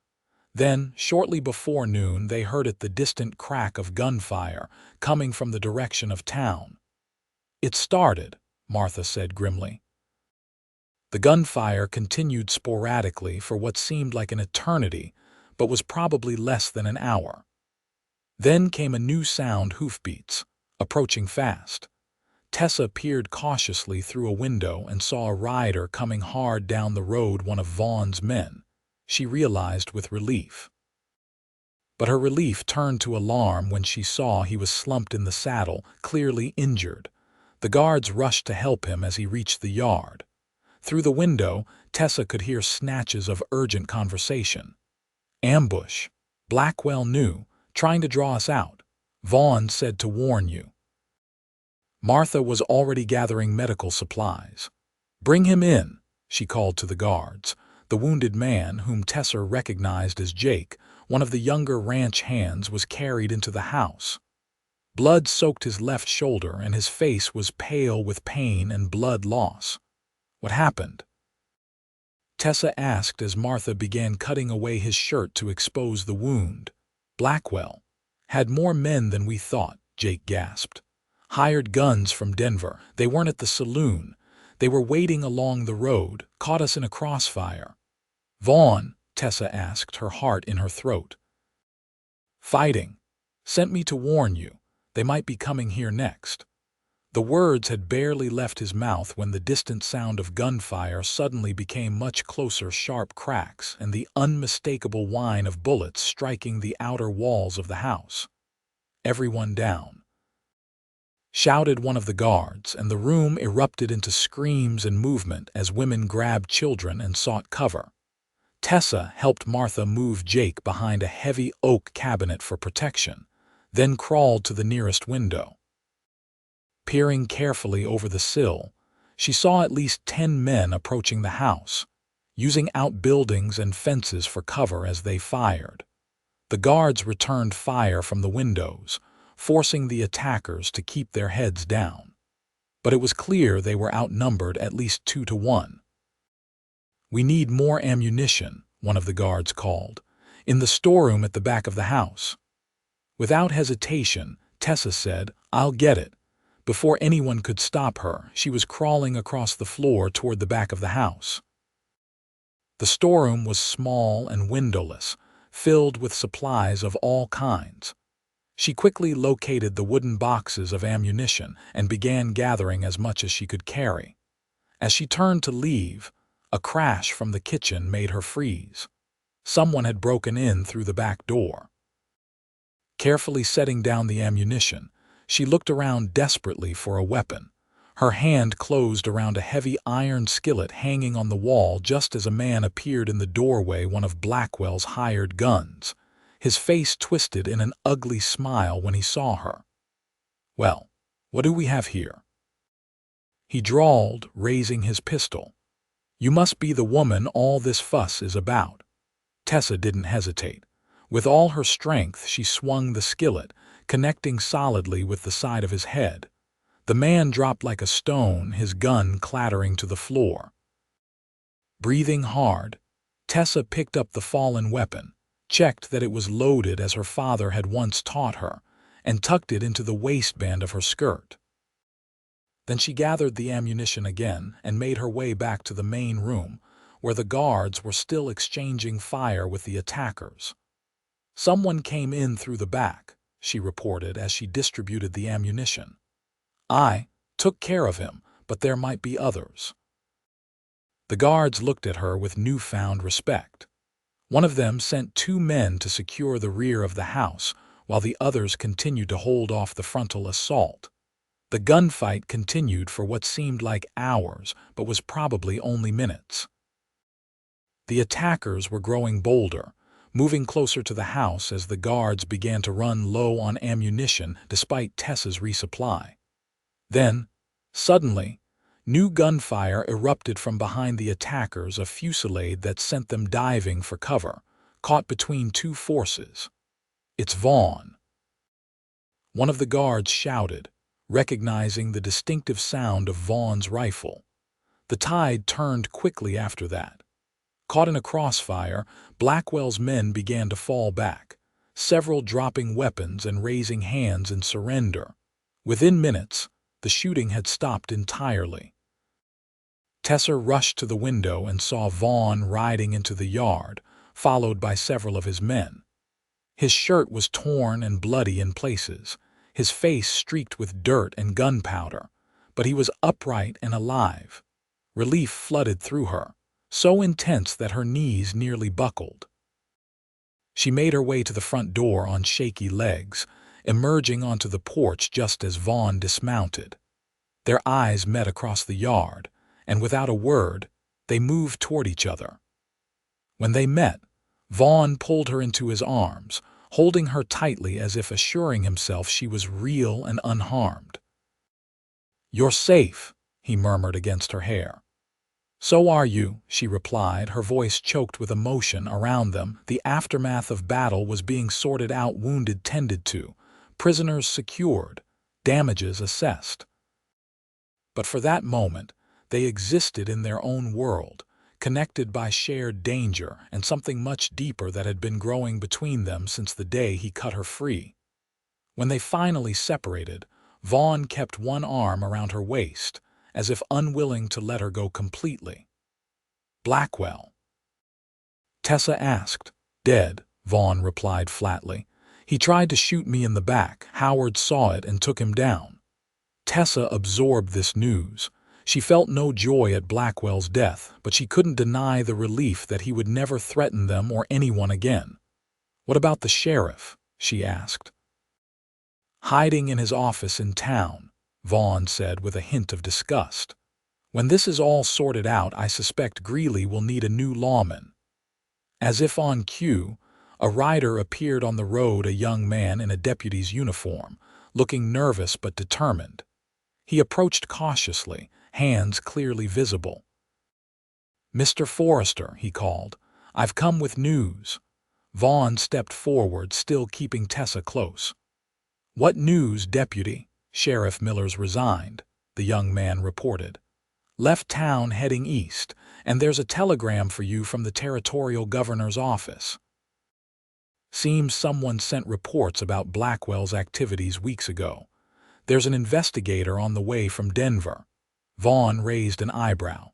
Then, shortly before noon, they heard the distant crack of gunfire coming from the direction of town. "It started," Martha said grimly. The gunfire continued sporadically for what seemed like an eternity, but was probably less than an hour. Then came a new sound, hoofbeats, approaching fast. Tessa peered cautiously through a window and saw a rider coming hard down the road, one of Vaughn's men. She realized with relief. But her relief turned to alarm when she saw he was slumped in the saddle, clearly injured. The guards rushed to help him as he reached the yard. Through the window, Tessa could hear snatches of urgent conversation. "Ambush. Blackwell knew, trying to draw us out. Vaughn said to warn you." Martha was already gathering medical supplies. "Bring him in," she called to the guards. The wounded man, whom Tessa recognized as Jake, one of the younger ranch hands, was carried into the house. Blood soaked his left shoulder and his face was pale with pain and blood loss. "What happened?" Tessa asked as Martha began cutting away his shirt to expose the wound. "Blackwell had more men than we thought," Jake gasped. "Hired guns from Denver. They weren't at the saloon. They were waiting along the road, caught us in a crossfire. Vaughn, Tessa asked, her heart in her throat. Fighting. Sent me to warn you. They might be coming here next. The words had barely left his mouth when the distant sound of gunfire suddenly became much closer, sharp cracks and the unmistakable whine of bullets striking the outer walls of the house. "Everyone down!" shouted one of the guards, and the room erupted into screams and movement as women grabbed children and sought cover. Tessa helped Martha move Jake behind a heavy oak cabinet for protection, then crawled to the nearest window. Peering carefully over the sill, she saw at least 10 men approaching the house, using outbuildings and fences for cover as they fired. The guards returned fire from the windows, forcing the attackers to keep their heads down. But it was clear they were outnumbered at least 2 to 1. "We need more ammunition," one of the guards called, "in the storeroom at the back of the house." Without hesitation, Tessa said, "I'll get it." Before anyone could stop her, she was crawling across the floor toward the back of the house. The storeroom was small and windowless, filled with supplies of all kinds. She quickly located the wooden boxes of ammunition and began gathering as much as she could carry. As she turned to leave, a crash from the kitchen made her freeze. Someone had broken in through the back door. Carefully setting down the ammunition, she looked around desperately for a weapon. Her hand closed around a heavy iron skillet hanging on the wall just as a man appeared in the doorway, one of Blackwell's hired guns. His face twisted in an ugly smile when he saw her. "Well, what do we have here?" he drawled, raising his pistol. "You must be the woman all this fuss is about." Tessa didn't hesitate. With all her strength, she swung the skillet, connecting solidly with the side of his head. The man dropped like a stone, his gun clattering to the floor. Breathing hard, Tessa picked up the fallen weapon, checked that it was loaded as her father had once taught her, and tucked it into the waistband of her skirt. Then she gathered the ammunition again and made her way back to the main room, where the guards were still exchanging fire with the attackers. "Someone came in through the back," she reported as she distributed the ammunition. "I took care of him, but there might be others." The guards looked at her with newfound respect. One of them sent 2 men to secure the rear of the house, while the others continued to hold off the frontal assault. The gunfight continued for what seemed like hours, but was probably only minutes. The attackers were growing bolder, moving closer to the house as the guards began to run low on ammunition despite Tessa's resupply. Then, suddenly, new gunfire erupted from behind the attackers, a fusillade that sent them diving for cover, caught between 2 forces. "It's Vaughn!" one of the guards shouted, recognizing the distinctive sound of Vaughn's rifle. The tide turned quickly after that. Caught in a crossfire, Blackwell's men began to fall back, several dropping weapons and raising hands in surrender. Within minutes, the shooting had stopped entirely. Tessa rushed to the window and saw Vaughn riding into the yard, followed by several of his men. His shirt was torn and bloody in places, his face streaked with dirt and gunpowder, but he was upright and alive. Relief flooded through her, so intense that her knees nearly buckled. She made her way to the front door on shaky legs, emerging onto the porch just as Vaughn dismounted. Their eyes met across the yard, and without a word, they moved toward each other. When they met, Vaughn pulled her into his arms, holding her tightly as if assuring himself she was real and unharmed. "You're safe," he murmured against her hair. "So are you," she replied, her voice choked with emotion. Around them, the aftermath of battle was being sorted out, wounded tended to, prisoners secured, damages assessed. But for that moment, they existed in their own world, connected by shared danger and something much deeper that had been growing between them since the day he cut her free. When they finally separated, Vaughn kept one arm around her waist, as if unwilling to let her go completely. "Blackwell?" Tessa asked. "Dead," Vaughn replied flatly. "He tried to shoot me in the back. Howard saw it and took him down." Tessa absorbed this news. She felt no joy at Blackwell's death, but she couldn't deny the relief that he would never threaten them or anyone again. "What about the sheriff?" she asked. "Hiding in his office in town," Vaughn said with a hint of disgust. "When this is all sorted out, I suspect Greeley will need a new lawman." As if on cue, a rider appeared on the road, a young man in a deputy's uniform, looking nervous but determined. He approached cautiously, hands clearly visible. "Mr. Forrester," he called, "I've come with news." Vaughn stepped forward, still keeping Tessa close. "What news, deputy?" "Sheriff Miller's resigned," the young man reported. "Left town heading east, and there's a telegram for you from the territorial governor's office." "Seems someone sent reports about Blackwell's activities weeks ago. There's an investigator on the way from Denver." Vaughn raised an eyebrow.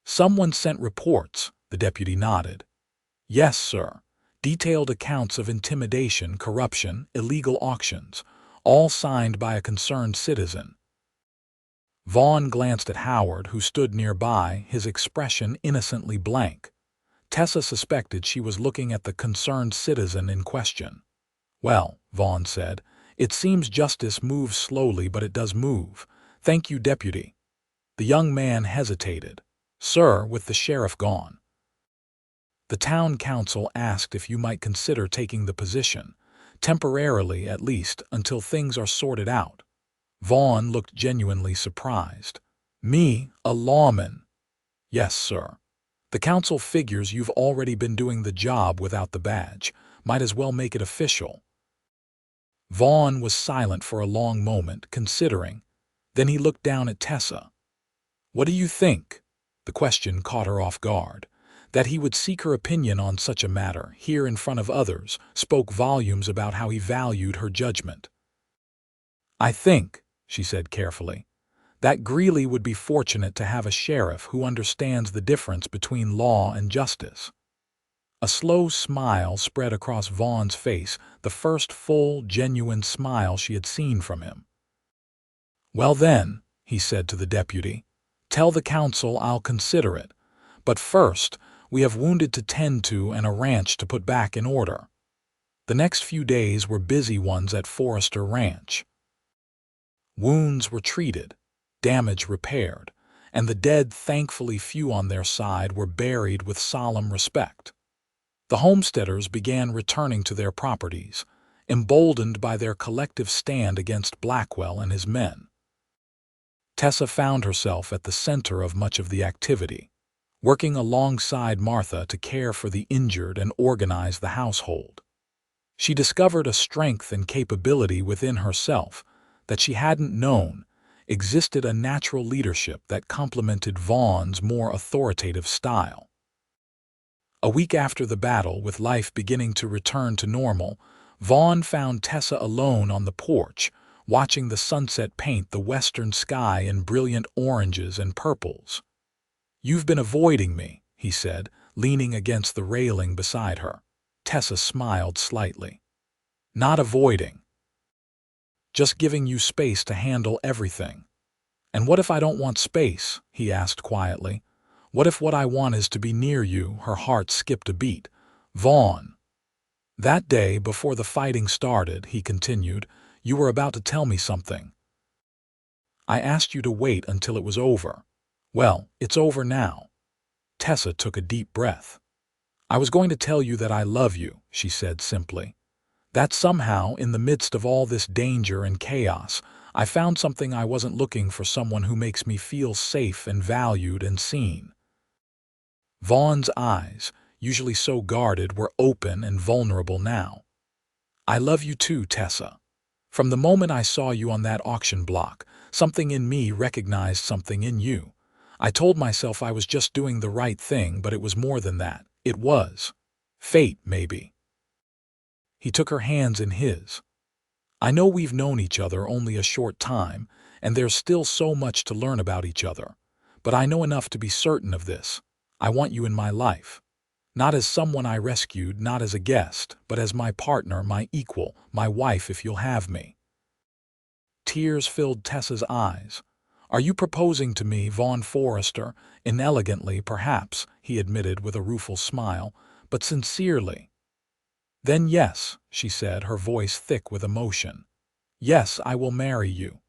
"Someone sent reports," the deputy nodded. "Yes, sir. Detailed accounts of intimidation, corruption, illegal auctions, all signed by a concerned citizen." Vaughn glanced at Howard, who stood nearby, his expression innocently blank. Tessa suspected she was looking at the concerned citizen in question. "Well," Vaughn said, "it seems justice moves slowly, but it does move. Thank you, deputy." The young man hesitated. "Sir, with the sheriff gone, the town council asked if you might consider taking the position, temporarily at least, until things are sorted out." Vaughn looked genuinely surprised. "Me, a lawman?" "Yes, sir. The council figures you've already been doing the job without the badge. Might as well make it official." Vaughn was silent for a long moment, considering. Then he looked down at Tessa. "What do you think?" The question caught her off guard. That he would seek her opinion on such a matter, here in front of others, spoke volumes about how he valued her judgment. "I think," she said carefully, "that Greeley would be fortunate to have a sheriff who understands the difference between law and justice." A slow smile spread across Vaughn's face, the first full, genuine smile she had seen from him. "Well then," he said to the deputy, "tell the council I'll consider it. But first, we have wounded to tend to and a ranch to put back in order." The next few days were busy ones at Forrester Ranch. Wounds were treated, damage repaired, and the dead, thankfully few on their side, were buried with solemn respect. The homesteaders began returning to their properties, emboldened by their collective stand against Blackwell and his men. Tessa found herself at the center of much of the activity, working alongside Martha to care for the injured and organize the household. She discovered a strength and capability within herself that she hadn't known. Existed a natural leadership that complemented Vaughn's more authoritative style. A week after the battle, with life beginning to return to normal, Vaughn found Tessa alone on the porch, watching the sunset paint the western sky in brilliant oranges and purples. "You've been avoiding me," he said, leaning against the railing beside her. Tessa smiled slightly. "Not avoiding. Just giving you space to handle everything." "And what if I don't want space?" he asked quietly. "What if what I want is to be near you?" Her heart skipped a beat. "Vaughn." "That day, before the fighting started," he continued, "you were about to tell me something. I asked you to wait until it was over. Well, it's over now." Tessa took a deep breath. "I was going to tell you that I love you," she said simply. "That somehow, in the midst of all this danger and chaos, I found something I wasn't looking for, someone who makes me feel safe and valued and seen." Vaughn's eyes, usually so guarded, were open and vulnerable now. "I love you too, Tessa. From the moment I saw you on that auction block, something in me recognized something in you. I told myself I was just doing the right thing, but it was more than that. It was fate, maybe." He took her hands in his. I know we've known each other only a short time, and there's still so much to learn about each other. But I know enough to be certain of this. I want you in my life. Not as someone I rescued, not as a guest, but as my partner, my equal, my wife if you'll have me. Tears filled Tessa's eyes. Are you proposing to me, Vaughn Forrester? Inelegantly, perhaps, he admitted with a rueful smile, but sincerely. Then yes, she said, her voice thick with emotion. Yes, I will marry you.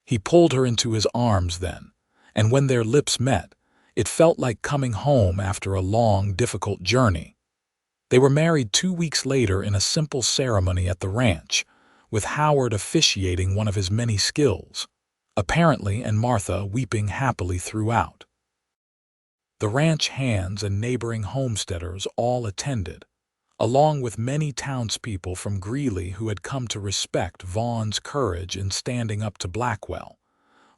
He pulled her into his arms then, and when their lips met, it felt like coming home after a long, difficult journey. They were married 2 weeks later in a simple ceremony at the ranch, with Howard officiating one of his many skills, apparently, and Martha weeping happily throughout. The ranch hands and neighboring homesteaders all attended, along with many townspeople from Greeley who had come to respect Vaughn's courage in standing up to Blackwell.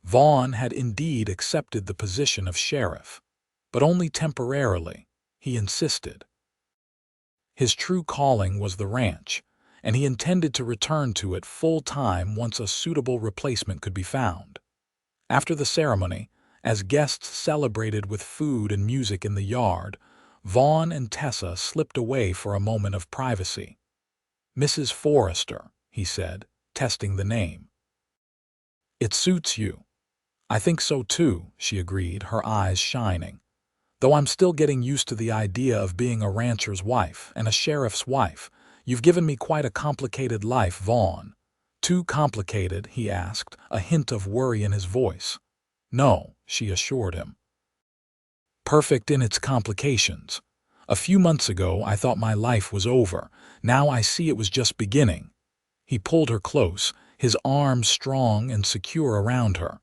Vaughn had indeed accepted the position of sheriff, but only temporarily, he insisted. His true calling was the ranch, and he intended to return to it full-time once a suitable replacement could be found. After the ceremony, as guests celebrated with food and music in the yard, Vaughn and Tessa slipped away for a moment of privacy. "Mrs. Forrester," he said, testing the name. "It suits you." "I think so too," she agreed, her eyes shining. "Though I'm still getting used to the idea of being a rancher's wife and a sheriff's wife. You've given me quite a complicated life, Vaughn." "Too complicated?" he asked, a hint of worry in his voice. "No," she assured him. "Perfect in its complications. A few months ago I thought my life was over. Now I see it was just beginning." He pulled her close, his arms strong and secure around her.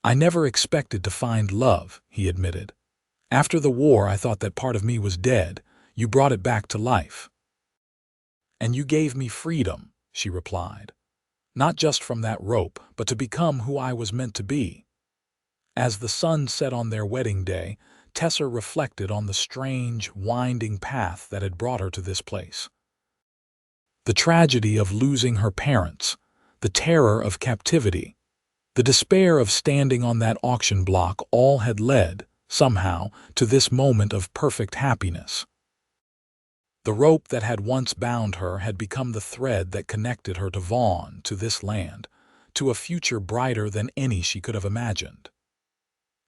"I never expected to find love," he admitted. "After the war I thought that part of me was dead. You brought it back to life." "And you gave me freedom," she replied. "Not just from that rope, but to become who I was meant to be." As the sun set on their wedding day, Tessa reflected on the strange, winding path that had brought her to this place. The tragedy of losing her parents, the terror of captivity, the despair of standing on that auction block all had led, somehow, to this moment of perfect happiness. The rope that had once bound her had become the thread that connected her to Vaughn, to this land, to a future brighter than any she could have imagined.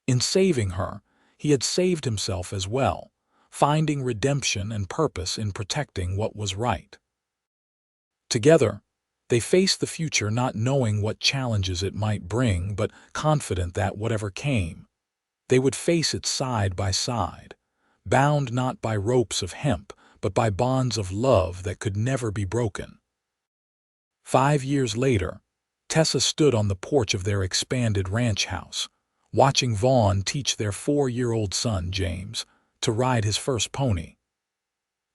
In saving her, he had saved himself as well, finding redemption and purpose in protecting what was right. Together, they faced the future not knowing what challenges it might bring, but confident that whatever came, they would face it side by side, bound not by ropes of hemp, but by bonds of love that could never be broken. 5 years later, Tessa stood on the porch of their expanded ranch house, watching Vaughn teach their 4-year-old son, James, to ride his first pony.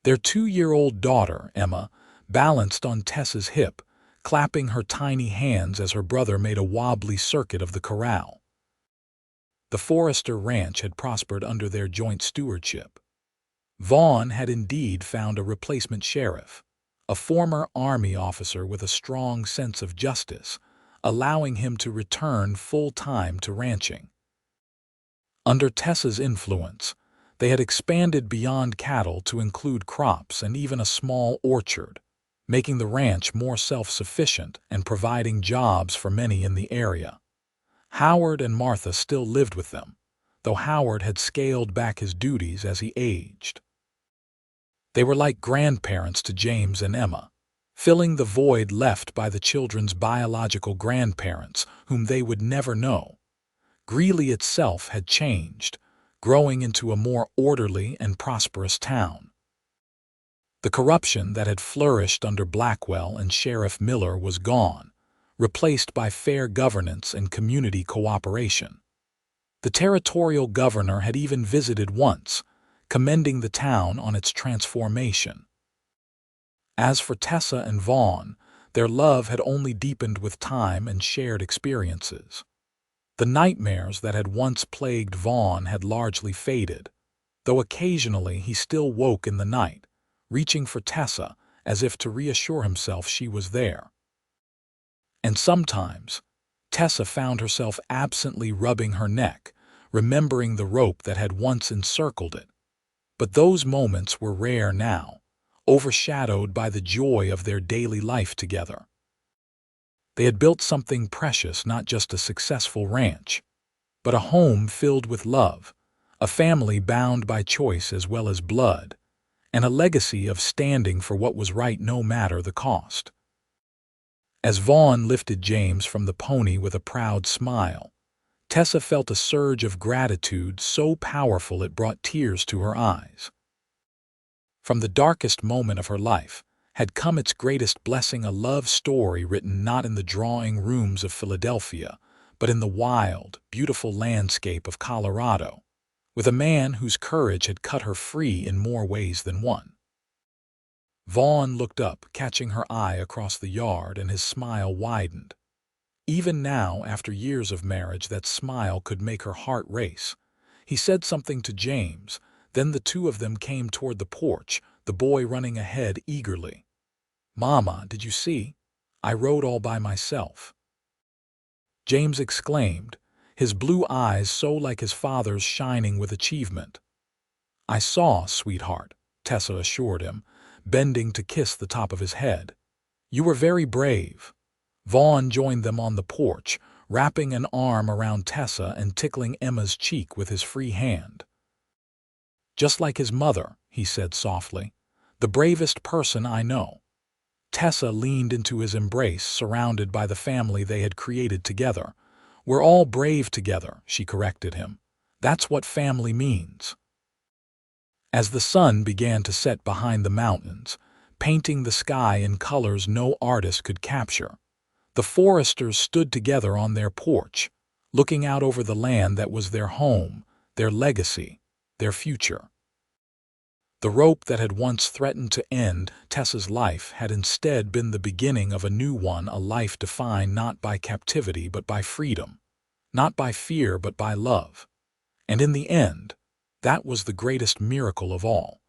Their 2-year-old daughter, Emma, balanced on Tessa's hip, clapping her tiny hands as her brother made a wobbly circuit of the corral. The Forrester ranch had prospered under their joint stewardship. Vaughn had indeed found a replacement sheriff, a former Army officer with a strong sense of justice, allowing him to return full-time to ranching. Under Tessa's influence, they had expanded beyond cattle to include crops and even a small orchard, making the ranch more self-sufficient and providing jobs for many in the area. Howard and Martha still lived with them, though Howard had scaled back his duties as he aged. They were like grandparents to James and Emma, filling the void left by the children's biological grandparents, whom they would never know. Greeley itself had changed, growing into a more orderly and prosperous town. The corruption that had flourished under Blackwell and Sheriff Miller was gone, replaced by fair governance and community cooperation. The territorial governor had even visited once, commending the town on its transformation. As for Tessa and Vaughn, their love had only deepened with time and shared experiences. The nightmares that had once plagued Vaughn had largely faded, though occasionally he still woke in the night, reaching for Tessa as if to reassure himself she was there. And sometimes, Tessa found herself absently rubbing her neck, remembering the rope that had once encircled it. But those moments were rare now, overshadowed by the joy of their daily life together. They had built something precious, not just a successful ranch, but a home filled with love, a family bound by choice as well as blood, and a legacy of standing for what was right no matter the cost. As Vaughn lifted James from the pony with a proud smile, Tessa felt a surge of gratitude so powerful it brought tears to her eyes. From the darkest moment of her life had come its greatest blessing, a love story written not in the drawing rooms of Philadelphia, but in the wild, beautiful landscape of Colorado, with a man whose courage had cut her free in more ways than one. Vaughn looked up, catching her eye across the yard, and his smile widened. Even now, after years of marriage, that smile could make her heart race. He said something to James, then the two of them came toward the porch, the boy running ahead eagerly. "Mama, did you see? I rode all by myself," James exclaimed, his blue eyes so like his father's shining with achievement. "I saw, sweetheart," Tessa assured him, bending to kiss the top of his head. "You were very brave." Vaughn joined them on the porch, wrapping an arm around Tessa and tickling Emma's cheek with his free hand. "Just like his mother," he said softly, "the bravest person I know." Tessa leaned into his embrace, surrounded by the family they had created together. "We're all brave together," she corrected him. "That's what family means." As the sun began to set behind the mountains, painting the sky in colors no artist could capture, the Forresters stood together on their porch, looking out over the land that was their home, their legacy, their future. The rope that had once threatened to end Tessa's life had instead been the beginning of a new one, a life defined not by captivity but by freedom, not by fear but by love. And in the end, that was the greatest miracle of all.